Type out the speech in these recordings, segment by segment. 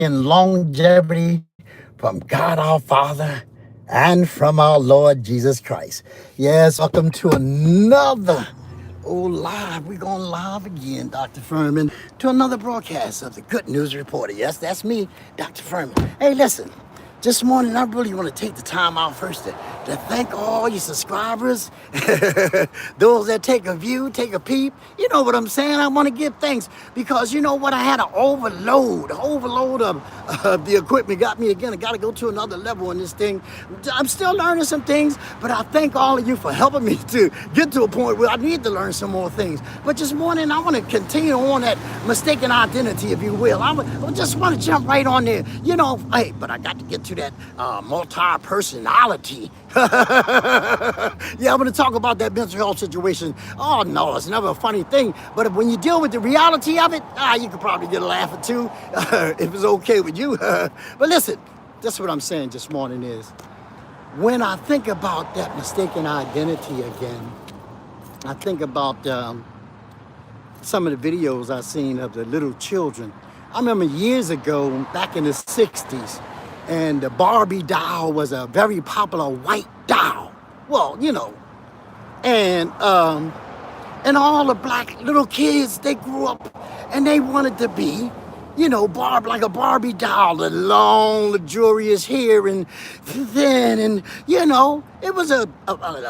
and longevity from God our Father and from our Lord Jesus Christ. Yes, welcome to another live. We're going live again, Dr. Furman, to another broadcast of the Good News Reporter. Yes, that's me, Dr. Furman. Hey, listen. This morning, I really want to take the time out first to thank all your subscribers, those that take a view, take a peep. You know what I'm saying? I want to give thanks because you know what? I had an overload of the equipment got me again. I got to go to another level in this thing. I'm still learning some things, but I thank all of you for helping me to get to a point where I need to learn some more things. But this morning, I want to continue on that mistaken identity, if you will. I just want to jump right on there. You know, hey, but I got to get to that multi-personality. Yeah, I'm going to talk about that mental health situation. Oh, no, it's never a funny thing. But when you deal with the reality of it, you could probably get a laugh or two if it's okay with you. But listen, that's what I'm saying this morning is, when I think about that mistaken identity again, I think about some of the videos I've seen of the little children. I remember years ago, back in the 60s, and the Barbie doll was a very popular white doll. Well, you know, and all the black little kids, they grew up and they wanted to be, you know, like a Barbie doll, the long, luxurious hair and thin, and, you know, it was a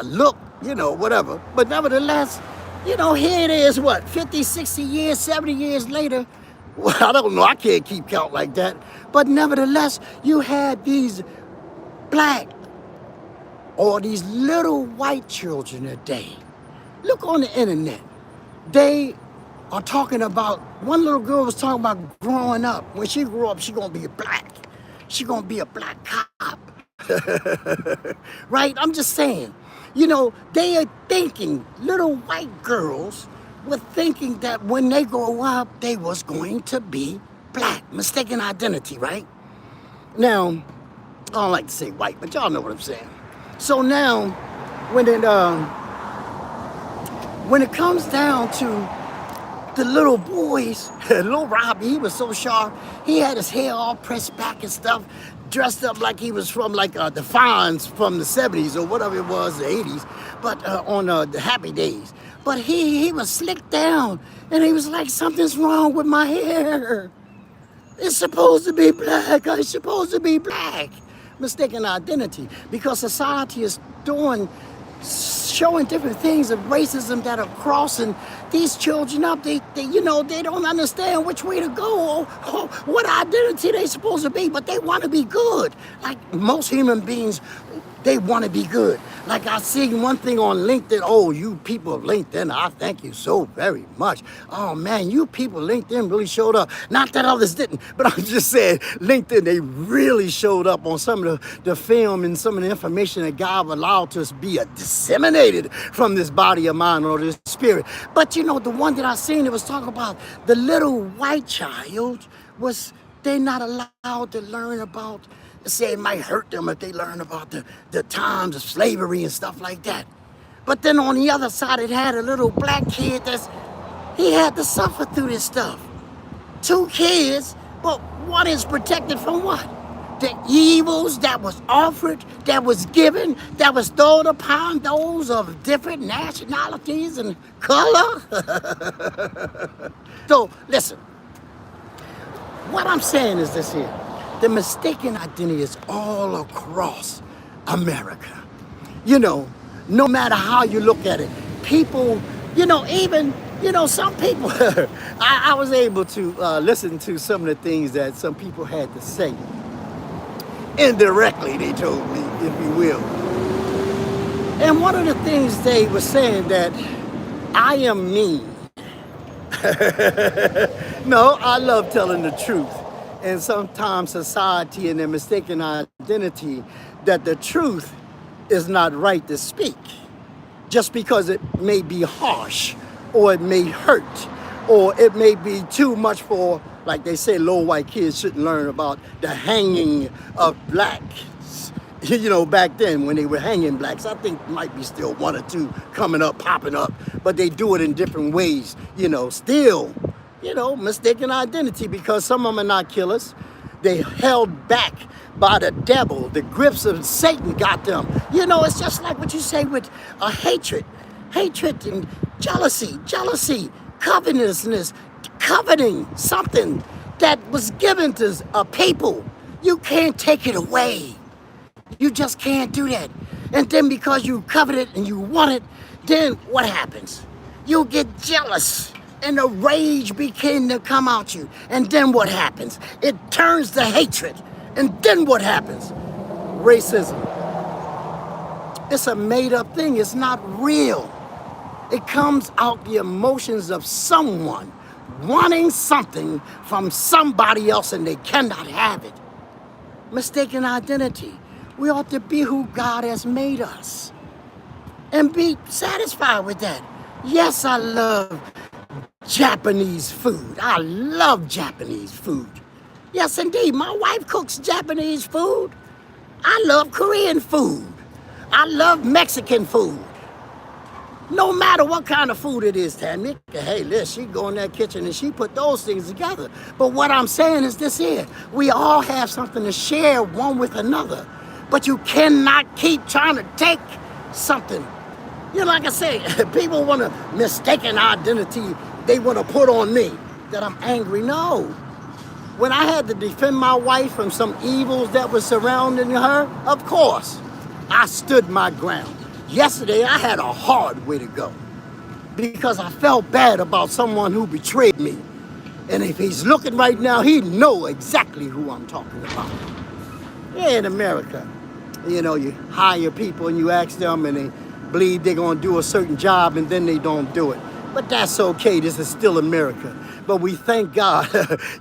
look, you know, whatever. But nevertheless, you know, here it is, what, 50, 60 years, 70 years later. Well, I don't know, I can't keep count like that. But nevertheless, you had these black or these little white children today. Look on the internet. They are talking about, one little girl was talking about growing up. When she grew up, she's going to be black. She's going to be a black cop. Right? I'm just saying. You know, they are thinking, little white girls were thinking that when they grow up, they was going to be black. Mistaken identity, right? Now, I don't like to say white, but y'all know what I'm saying. So now, when it comes down to the little boys, little Robbie, he was so sharp. He had his hair all pressed back and stuff, dressed up like he was from like the Fonz from the 70s or whatever it was, the 80s, but on the Happy Days. But he was slicked down, and he was like, something's wrong with my hair. It's supposed to be black. I'm supposed to be black. Mistaken identity, because society is showing different things of racism that are crossing these children up. They you know, they don't understand which way to go or what identity they supposed to be, but they want to be good. Like most human beings, they want to be good. Like I see one thing on LinkedIn. Oh, you people of LinkedIn, I thank you so very much. Oh man, you people LinkedIn really showed up. Not that others didn't, but I'm just saying LinkedIn, they really showed up on some of the film and some of the information that God allowed to be disseminated from this body of mine or this spirit. But you know, the one that I seen, it was talking about the little white child they not allowed to learn about. Say it might hurt them if they learn about the times of slavery and stuff like that. But then on the other side, it had a little black kid he had to suffer through this stuff. Two kids, but one is protected from what? The evils that was offered, that was given, that was thrown upon those of different nationalities and color. So listen, what I'm saying is this here. The mistaken identity is all across America. You know, no matter how you look at it, people, you know, even, you know, some people, I was able to listen to some of the things that some people had to say. Indirectly, they told me, if you will. And one of the things they were saying that I am mean. No, I love telling the truth. And sometimes society and their mistaken identity that the truth is not right to speak, just because it may be harsh or it may hurt or it may be too much for, like they say, little white kids shouldn't learn about the hanging of blacks. You know, back then when they were hanging blacks, I think might be still one or two coming up, popping up, but they do it in different ways, you know, still. You know, mistaken identity, because some of them are not killers. They held back by the devil. The grips of Satan got them. You know, it's just like what you say with a hatred and jealousy, covetousness, coveting something that was given to a people. You can't take it away. You just can't do that. And then because you covet it and you want it, then what happens? You get jealous and the rage begin to come out you. And then what happens? It turns to hatred. And then what happens? Racism. It's a made up thing. It's not real. It comes out the emotions of someone wanting something from somebody else and they cannot have it. Mistaken identity. We ought to be who God has made us and be satisfied with that. Yes, I love Japanese food. I love Japanese food. Yes, indeed. My wife cooks Japanese food. I love Korean food. I love Mexican food. No matter what kind of food it is, Tammy. Hey, listen, she go in that kitchen and she put those things together. But what I'm saying is this here. We all have something to share one with another. But you cannot keep trying to take something. You know, like I say, people want a mistaken identity they want to put on me, that I'm angry. No. When I had to defend my wife from some evils that were surrounding her, of course, I stood my ground. Yesterday, I had a hard way to go because I felt bad about someone who betrayed me. And if he's looking right now, he'd know exactly who I'm talking about. Yeah, in America, you know, you hire people and you ask them and they believe they're going to do a certain job and then they don't do it. But that's okay. This is still America. But we thank God.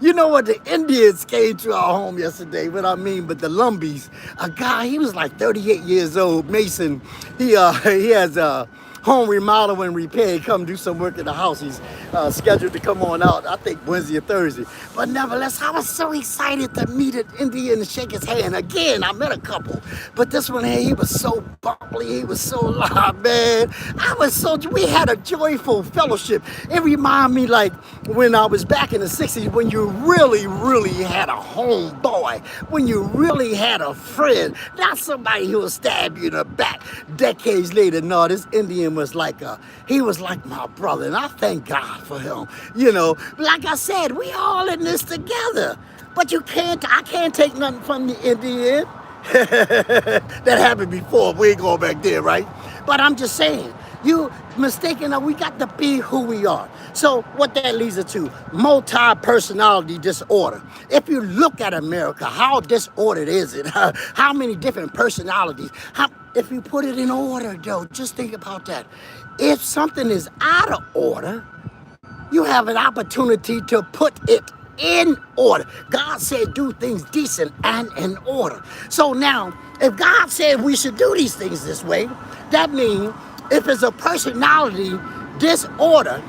You know what? The Indians came to our home yesterday. What I mean, but the Lumbies, a guy, he was like 38 years old, Mason. He has a home remodel and repair. He come do some work in the house. He's scheduled to come on out, I think Wednesday or Thursday. But nevertheless, I was so excited to meet an Indian and shake his hand. Again, I met a couple. But this one here, he was so bubbly. He was so loud, man. We had a joyful fellowship. It reminded me like when I was back in the 60s, when you really, really had a homeboy, when you really had a friend, not somebody who will stab you in the back decades later. No, this Indian was like he was like my brother, and I thank God for him. You know, like I said, we all in this together. But I can't take nothing from the Indian. That happened before. We ain't going back there, right? But I'm just saying, you mistaken that we got to be who we are. So what that leads us to, multi-personality disorder. If you look at America, how disordered is it? How many different personalities? If you put it in order, though, just think about that. If something is out of order, you have an opportunity to put it in order. God said do things decent and in order. So now, if God said we should do these things this way, that means if it's a personality disorder,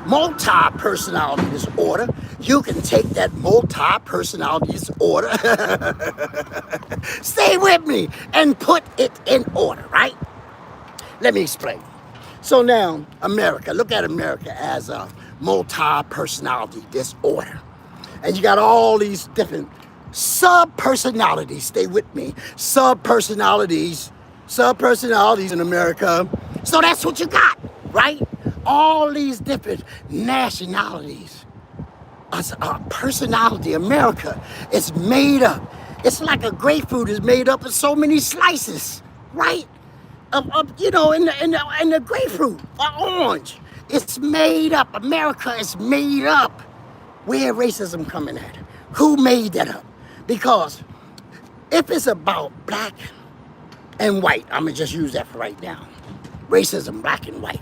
multi-personality disorder, you can take that multi-personality disorder, stay with me, and put it in order, right? Let me explain. So now, America, look at America as a multi-personality disorder. And you got all these different sub-personalities, stay with me, sub-personalities in America. So that's what you got, right? All these different nationalities. Personality, America, is made up. It's like a grapefruit is made up of so many slices, right? You know, in the grapefruit, or orange. It's made up. America is made up. Where racism coming at? Who made that up? Because if it's about black and white, I'm going to just use that for right now. Racism, black and white.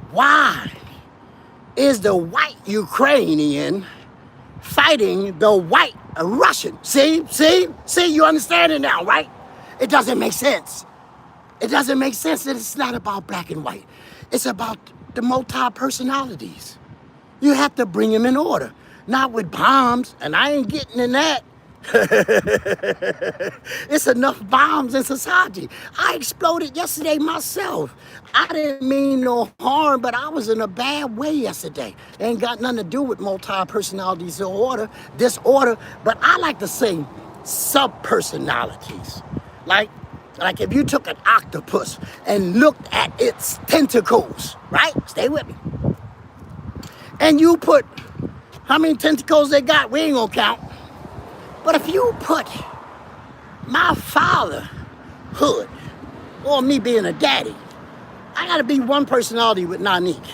Why is the white Ukrainian fighting the white Russian? See, you understand it now, right? It doesn't make sense. It doesn't make sense that it's not about black and white. It's about the multi-personalities. You have to bring them in order, not with bombs, and I ain't getting in that. It's enough bombs in society. I exploded yesterday myself. I didn't mean no harm, but I was in a bad way yesterday. Ain't got nothing to do with multi-personality disorder, but I like to say sub-personalities. Like, like if you took an octopus and looked at its tentacles, right? Stay with me. And you put how many tentacles they got, we ain't gonna count. But if you put my fatherhood or me being a daddy, I gotta be one personality with Nanique.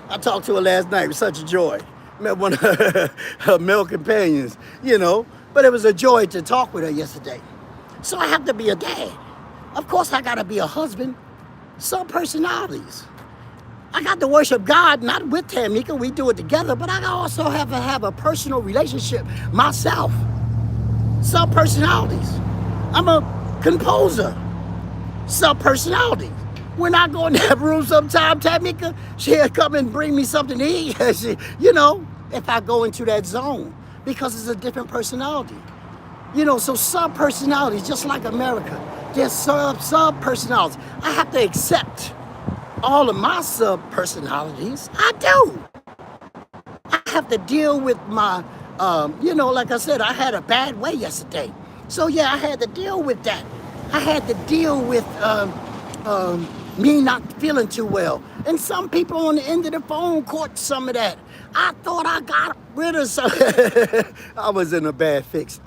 I talked to her last night. It was such a joy. Met one of her male companions, but it was a joy to talk with her yesterday. So I have to be a dad. Of course, I gotta be a husband. Some personalities. I got to worship God, not with Tamika, we do it together, but I also have to have a personal relationship myself. Some personalities. I'm a composer. Some personalities. When I go in that room sometime, Tamika, she'll come and bring me something to eat. If I go into that zone, because it's a different personality. So sub-personalities, just like America, there's sub-personalities. I have to accept all of my sub-personalities. I do. I have to deal with my, like I said, I had a bad way yesterday. So yeah, I had to deal with that. I had to deal with me not feeling too well. And some people on the end of the phone caught some of that. I thought I got rid of some. I was in a bad fix.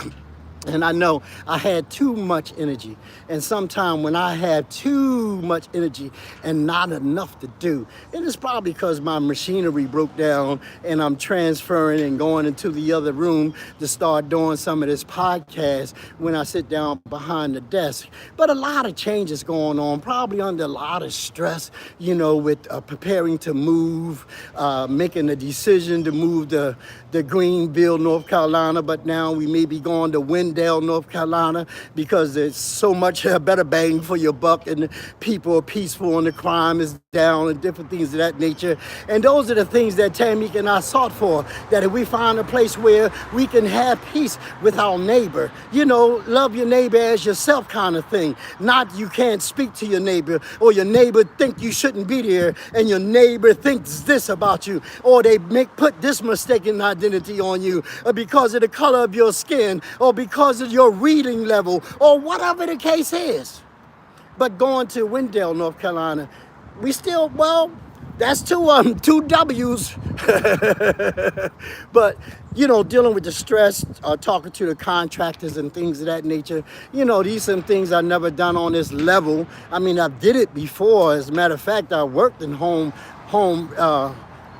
And I know I had too much energy. And sometimes when I have too much energy and not enough to do, it is probably because my machinery broke down and I'm transferring and going into the other room to start doing some of this podcast when I sit down behind the desk. But a lot of changes going on, probably under a lot of stress, with preparing to move, making a decision to move to Greenville, North Carolina. But now we may be going to North Carolina, because there's so much better bang for your buck and the people are peaceful and the crime is down and different things of that nature. And those are the things that Tamika and I sought for, that if we find a place where we can have peace with our neighbor, love your neighbor as yourself kind of thing. Not you can't speak to your neighbor, or your neighbor think you shouldn't be there and your neighbor thinks this about you, or they put this mistaken identity on you, or because of the color of your skin, or because of your reading level, or whatever the case is. But going to Wendell, North Carolina, we still, that's two W's. But, dealing with the stress, talking to the contractors and things of that nature, these are some things I've never done on this level. I mean, I did it before. As a matter of fact, I worked in home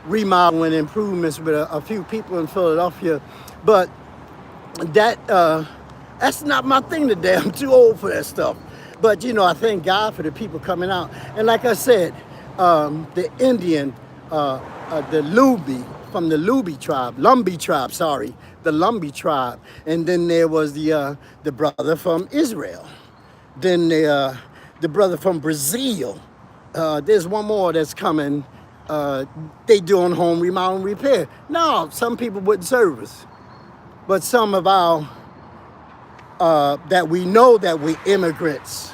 remodeling improvements with a few people in Philadelphia. But that's not my thing today. I'm too old for that stuff. But, I thank God for the people coming out. And like I said, the Indian, the Lumbee, from the Lumbee tribe, the Lumbee tribe. And then there was the brother from Israel. Then the brother from Brazil. There's one more that's coming. They doing home remodeling repair. No, some people wouldn't serve us. But some of our, that we know that we immigrants,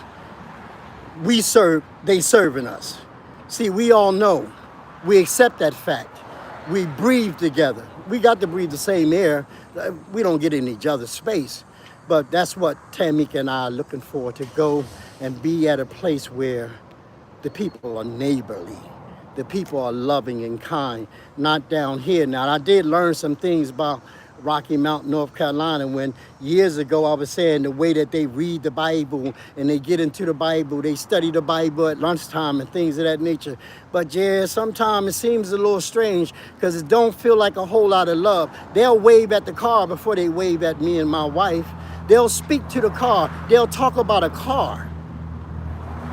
they serving us. See, we all know, we accept that fact. We breathe together. We got to breathe the same air. We don't get in each other's space. But that's what Tamika and I are looking for, to go and be at a place where the people are neighborly. The people are loving and kind, not down here. Now, I did learn some things about Rocky Mount, North Carolina, when years ago I was saying the way that they read the Bible and they get into the Bible, they study the Bible at lunchtime and things of that nature. But yeah, sometimes it seems a little strange because it don't feel like a whole lot of love. They'll wave at the car before they wave at me and my wife. They'll speak to the car. They'll talk about a car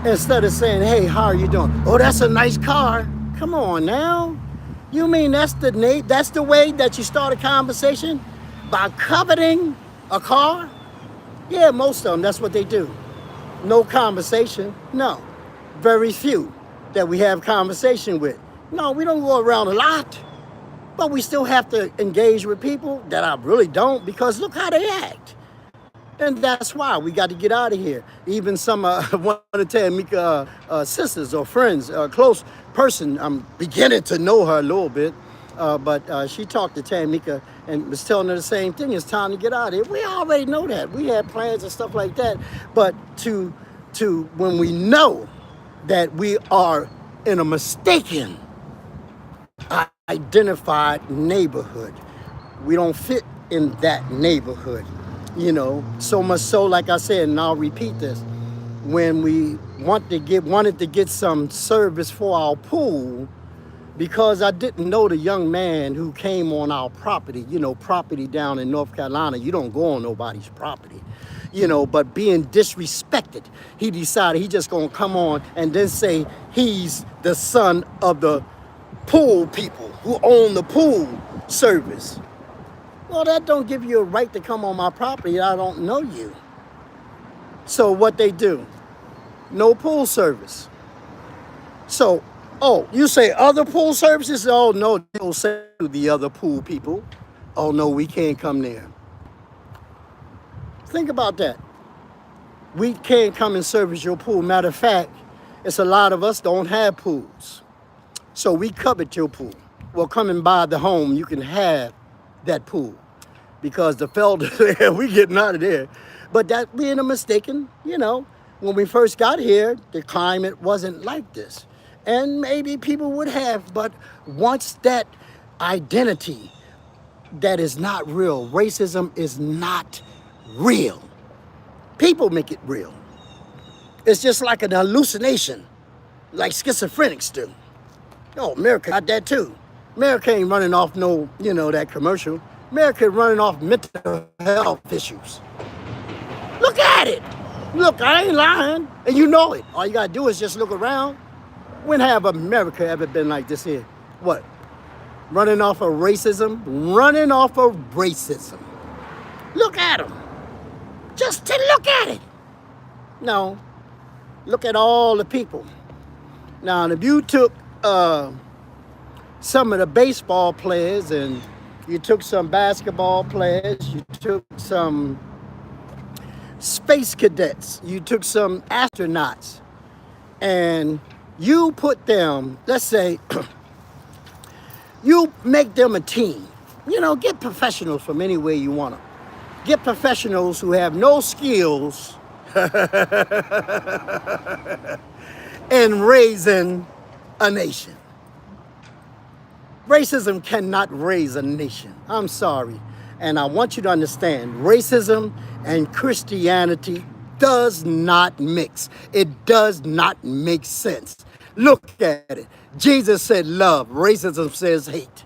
instead of saying, hey, how are you doing? Oh, that's a nice car. Come on now. You mean that's the way that you start a conversation? By coveting a car? Yeah, most of them, that's what they do. No conversation, no. Very few that we have conversation with. No, we don't go around a lot, but we still have to engage with people that I really don't, because look how they act. And that's why we got to get out of here. Even some one of Tamika sisters or friends, a close person, I'm beginning to know her a little bit, but she talked to Tamika and was telling her the same thing. It's time to get out of here. We already know that. We had plans and stuff like that. But to when we know that we are in a mistaken identified neighborhood. We don't fit in that neighborhood, you know. So much so, like I said, and I'll repeat this, when we wanted to get some service for our pool, because I didn't know the young man who came on our property, you know, property down in North Carolina, you don't go on nobody's property, you know, but being disrespected, he decided he just gonna come on and then say he's the son of the pool people who own the pool service. Well, that don't give you a right to come on my property. I don't know you. So what they do, no pool service. So, oh, you say other pool services? Oh, no, they'll say to the other pool people, oh, no, we can't come there. Think about that. We can't come and service your pool. Matter of fact, it's a lot of us don't have pools. So we covered your pool. Well, come and buy the home, you can have that pool. Because the Felder, we getting out of there. But that being a mistaken, you know, when we first got here, the climate wasn't like this. And maybe people would have, but once that identity that is not real, racism is not real. People make it real. It's just like an hallucination, like schizophrenics do. Oh, America got that too. America ain't running off no, you know, that commercial. America running off mental health issues. Look at it. Look, I ain't lying. And you know it. All you gotta do is just look around. When have America ever been like this here? What? Running off of racism? Running off of racism. Look at them. Just to look at it. No. Look at all the people. Now, if you took some of the baseball players and you took some basketball players, you took some space cadets, you took some astronauts, and you put them, let's say, you make them a team. You know, get professionals from anywhere you want them. Get professionals who have no skills in raising a nation. Racism cannot raise a nation. I'm sorry. And I want you to understand, racism and Christianity does not mix. It does not make sense. Look at it. Jesus said love. Racism says hate.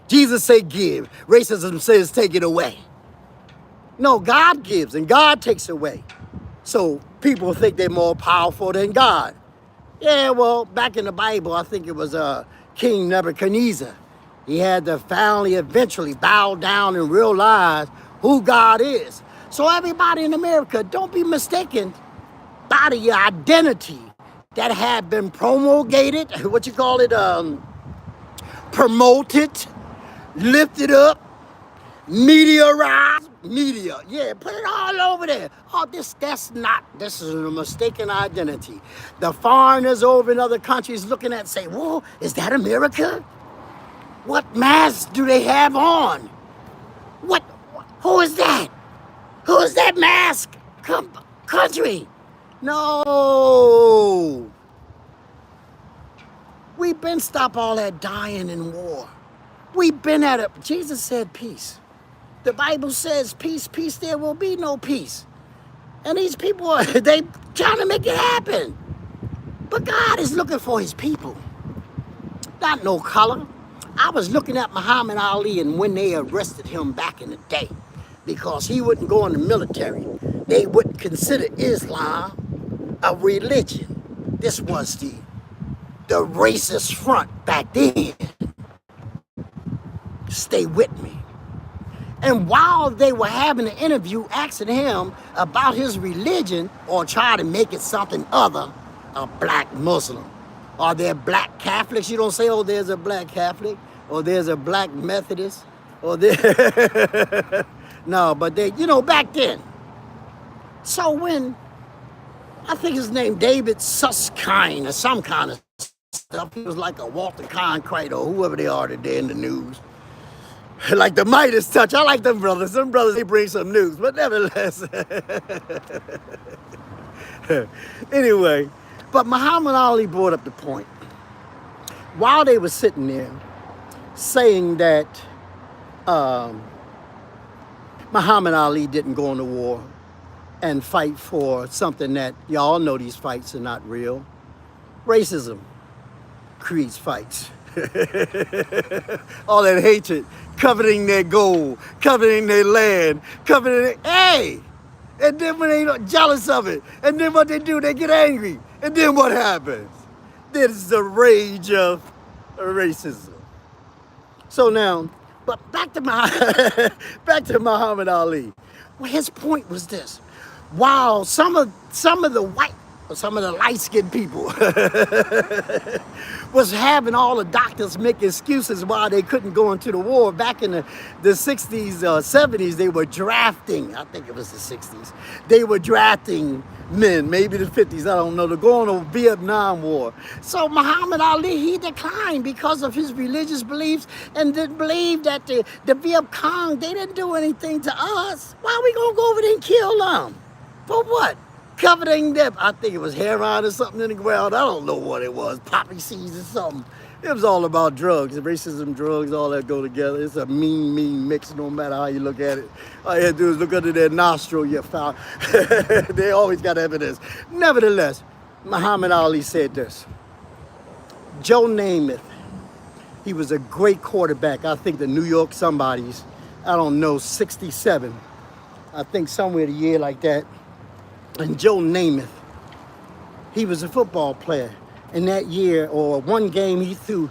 Jesus said give. Racism says take it away. No, God gives and God takes away. So people think they're more powerful than God. Yeah, well, back in the Bible, I think it was King Nebuchadnezzar. He had to finally, eventually bow down and realize who God is. So everybody in America, don't be mistaken by the identity that had been promulgated, what you call it, promoted, lifted up, meteorized, yeah, put it all over there. Oh, this is a mistaken identity. The foreigners over in other countries looking at say, whoa, is that America? What mask do they have on? What, who is that? Who is that mask? Country. No. We've been stop all that dying in war. We've been at it. Jesus said peace. The Bible says peace, peace, there will be no peace. And these people, they trying to make it happen. But God is looking for his people. Not no color. I was looking at Muhammad Ali and when they arrested him back in the day because he wouldn't go in the military. They wouldn't consider Islam a religion. This was the racist front back then. Stay with me. And while they were having an interview asking him about his religion or trying to make it something other, a black Muslim. Are there black Catholics? You don't say, oh, there's a black Catholic or there's a black Methodist or there. No, but they, you know, back then, So when, I think his name David Susskind or some kind of stuff, he was like a Walter Cronkite or whoever they are today in the news. Like the Midas touch. I like them brothers. Them brothers, they bring some news. But nevertheless. Anyway, but Muhammad Ali brought up the point. While they were sitting there saying that Muhammad Ali didn't go into war and fight for something that y'all know these fights are not real. Racism creates fights. All that hatred, coveting their gold, coveting their land, coveting hey! And then when they jealous of it, and then what they do, they get angry. And then what happens? This is the rage of racism. So now, but back to Muhammad Ali. Well, his point was this. While some of the white, or some of the light-skinned people was having all the doctors make excuses why they couldn't go into the war. Back in the 60s, 70s, they were drafting, I think it was the 60s, they were drafting men, maybe the 50s, I don't know, to go on a Vietnam War. So Muhammad Ali, he declined because of his religious beliefs and didn't believe that the Viet Cong, they didn't do anything to us. Why are we going to go over there and kill them? For what? Coveting them, I think it was heroin or something in the ground. I don't know what it was, poppy seeds or something. It was all about drugs, racism, drugs, all that go together. It's a mean mix, no matter how you look at it. All you have to do is look under their nostril, you found. They always got evidence. Nevertheless, Muhammad Ali said this. Joe Namath, he was a great quarterback. I think the New York somebody's, I don't know, 67. I think somewhere the year like that. And Joe Namath, he was a football player. In that year, or one game, he threw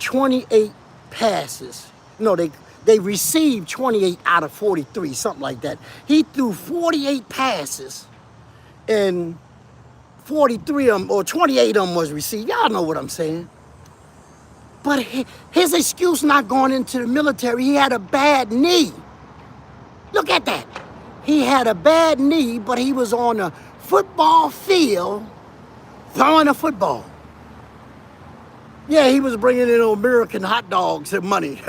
28 passes. No, they received 28 out of 43, something like that. He threw 48 passes, and 43 of them, or 28 of them was received. Y'all know what I'm saying. But his excuse not going into the military, he had a bad knee. Look at that. He had a bad knee, but he was on a football field throwing a football. Yeah, he was bringing in American hot dogs and money.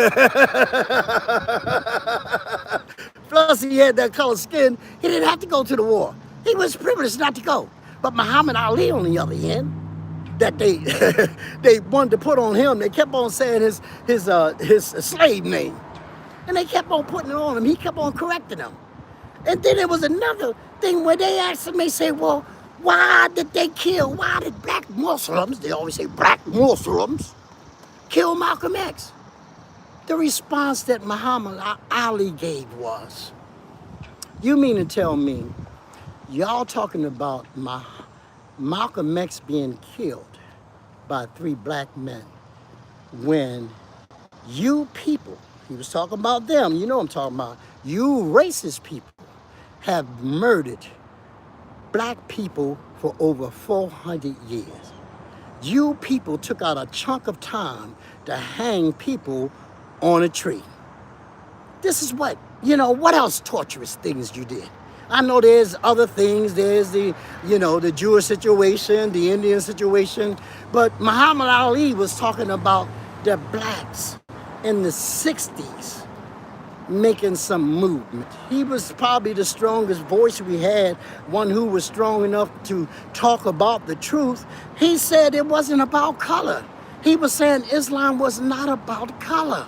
Plus, he had that color skin. He didn't have to go to the war. He was privileged not to go. But Muhammad Ali, on the other hand, that they they wanted to put on him, they kept on saying his slave name. And they kept on putting it on him. He kept on correcting them. And then there was another thing where they asked him, they said, well, why did black Muslims, they always say black Muslims, kill Malcolm X? The response that Muhammad Ali gave was, you mean to tell me, y'all talking about Malcolm X being killed by 3 black men when you people, he was talking about them, you know what I'm talking about, you racist people, have murdered black people for over 400 years. You people took out a chunk of time to hang people on a tree. This is what else torturous things you did? I know there's other things. There's the Jewish situation, the Indian situation. But Muhammad Ali was talking about the blacks in the 60s making some movement. He was probably the strongest voice we had, one who was strong enough to talk about the truth. He said it wasn't about color. He was saying Islam was not about color.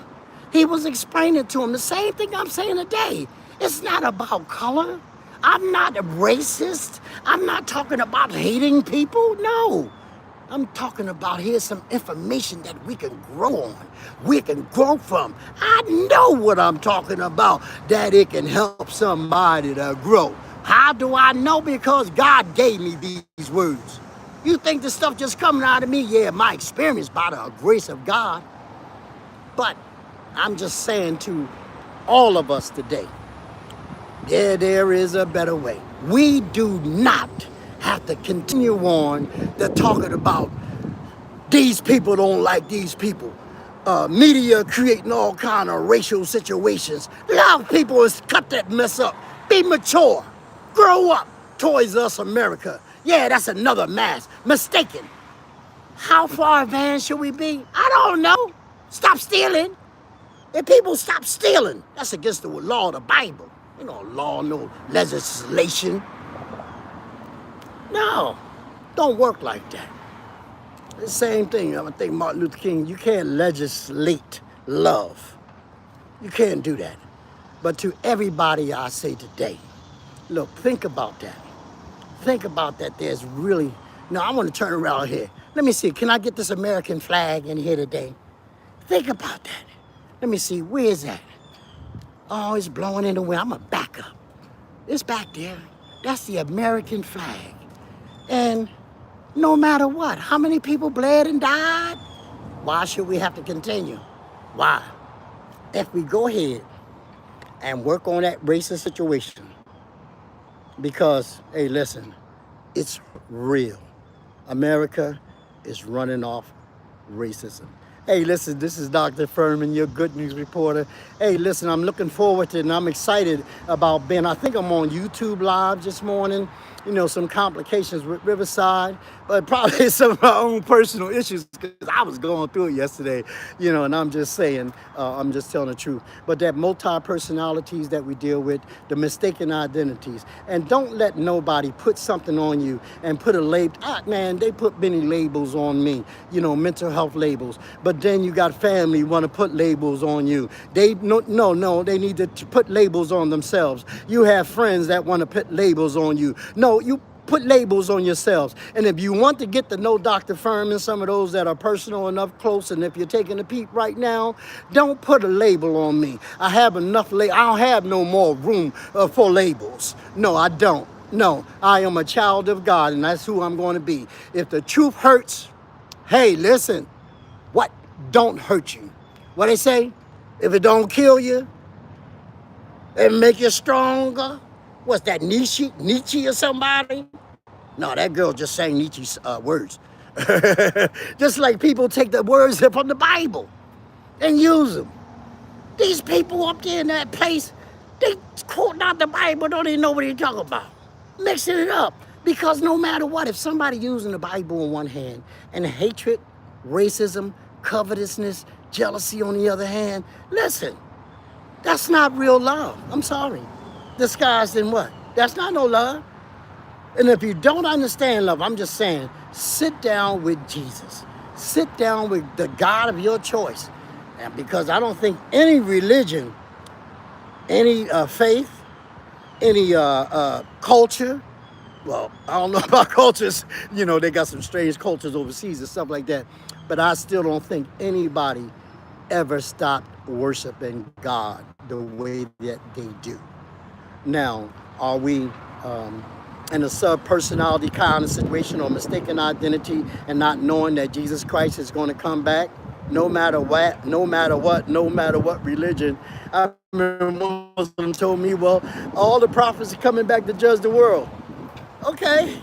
He was explaining to him the same thing I'm saying today. It's not about color. I'm not a racist. I'm not talking about hating people. No. I'm talking about here's some information that we can grow on, we can grow from. I know what I'm talking about, that it can help somebody to grow. How do I know? Because God gave me these words. You think this stuff just coming out of me? Yeah, my experience by the grace of God. But I'm just saying to all of us today, there is a better way. We do not have to continue on the talking about these people don't like these people. Media creating all kind of racial situations. A lot of people is cut that mess up. Be mature. Grow up. Toys Us America. Yeah, that's another mass. Mistaken. How far advanced should we be? I don't know. Stop stealing. If people stop stealing, that's against the law of the Bible. You know, law, no legislation. No, don't work like that. The same thing. I think Martin Luther King, you can't legislate love. You can't do that. But to everybody I say today, look, think about that. Think about that. There's really, no, I want to turn around here. Let me see, can I get this American flag in here today? Think about that. Let me see, where is that? Oh, it's blowing in the wind. I'm going to back up. It's back there. That's the American flag. And no matter what, how many people bled and died? Why should we have to continue? Why? If we go ahead and work on that racist situation, because, hey, listen, it's real. America is running off racism. Hey, listen, this is Dr. Furman, your good news reporter. Hey, listen, I'm looking forward to it, and I'm excited about being, I think I'm on YouTube Live this morning, you know, some complications with Riverside, but probably some of my own personal issues, because I was going through it yesterday, you know, and I'm just saying, I'm just telling the truth. But that multi-personalities that we deal with, the mistaken identities, and don't let nobody put something on you and put a label. Man, they put many labels on me, you know, mental health labels, but then you got family want to put labels on you. They no, they need to put labels on themselves. You have friends that want to put labels on you. No, you put labels on yourselves. And if you want to get to know Dr. Furman, some of those that are personal enough, close, and if you're taking a peep right now, don't put a label on me. I have enough I don't have no more room for labels. No, I don't. No, I am a child of God, and that's who I'm going to be. If the truth hurts, hey, listen, what don't hurt you? What they say? If it don't kill you, it make you stronger. What's that, Nietzsche or somebody? No, that girl just sang Nietzsche's words. Just like people take the words from the Bible and use them. These people up there in that place, they quote out the Bible, don't even know what they're talking about. Mixing it up. Because no matter what, if somebody using the Bible in one hand and hatred, racism, covetousness, jealousy on the other hand, listen, that's not real love. I'm sorry. Disguised in what? That's not no love. And if you don't understand love, I'm just saying, sit down with Jesus. Sit down with the God of your choice. And because I don't think any religion, any faith, any culture, well, I don't know about cultures, you know, they got some strange cultures overseas and stuff like that, but I still don't think anybody ever stopped worshiping God the way that they do. Now, are we in a sub-personality kind of situation or mistaken identity and not knowing that Jesus Christ is going to come back no matter what, no matter what religion? I remember one Muslim told me, well, all the prophets are coming back to judge the world. Okay,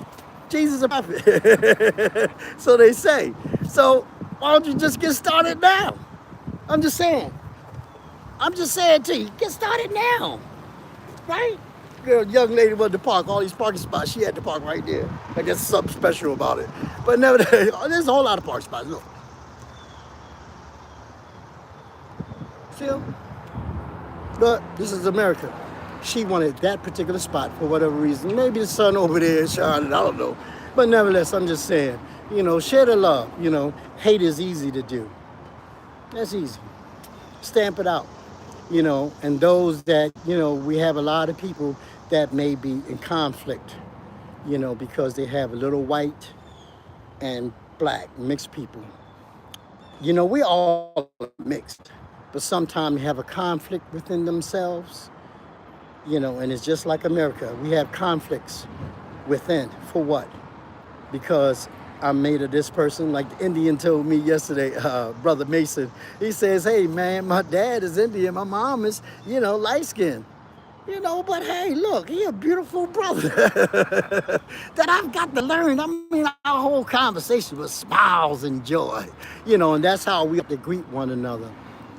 Jesus is a prophet. So they say. So why don't you just get started now? I'm just saying to you, get started now. Right? Girl, young lady wanted to park all these parking spots. She had to park right there. Like there's something special about it. But nevertheless, there's a whole lot of parking spots. Look. See them? But this is America. She wanted that particular spot for whatever reason. Maybe the sun over there shining, I don't know. But nevertheless, I'm just saying, you know, share the love. You know, hate is easy to do. That's easy. Stamp it out. You know, and those that, you know, we have a lot of people that may be in conflict, you know, because they have a little white and black mixed people. You know, we all mixed, but sometimes have a conflict within themselves, you know, and it's just like America. We have conflicts within. For what? Because I'm made of this person. Like the Indian told me yesterday, Brother Mason, he says, hey man, my dad is Indian, my mom is, you know, light skinned. You know, but hey, look, he a beautiful brother that I've got to learn. I mean, our whole conversation was smiles and joy, you know, and that's how we have to greet one another.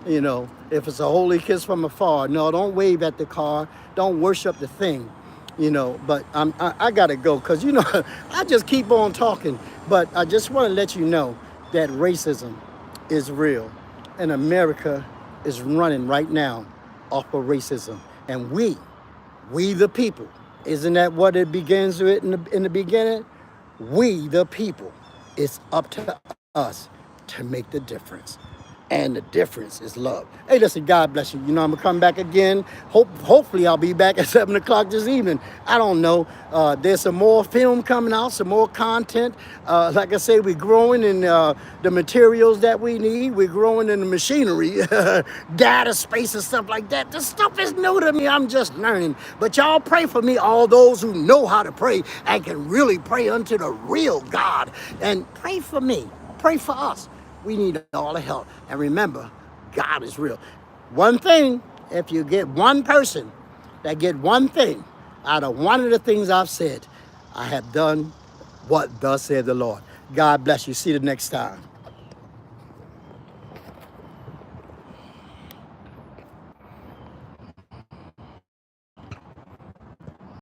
You know, if it's a holy kiss from afar, no, don't wave at the car, don't worship the thing. But I gotta go because I just keep on talking. But I just want to let you know that racism is real, and America is running right now off of racism, and we the people, isn't that what it begins with in the beginning? We the people, it's up to us to make the difference. And the difference is love. Hey, listen, God bless you. I'm gonna come back again. Hopefully I'll be back at 7 o'clock this evening. I don't know. There's some more film coming out, some more content. Like I say, we're growing in the materials that we need. We're growing in the machinery, data space and stuff like that. This stuff is new to me. I'm just learning. But y'all pray for me, all those who know how to pray and can really pray unto the real God. And pray for me. Pray for us. We need all the help. And remember, God is real. One thing, if you get one person that get one thing out of one of the things I've said, I have done what thus said the Lord. God bless you. See you next time.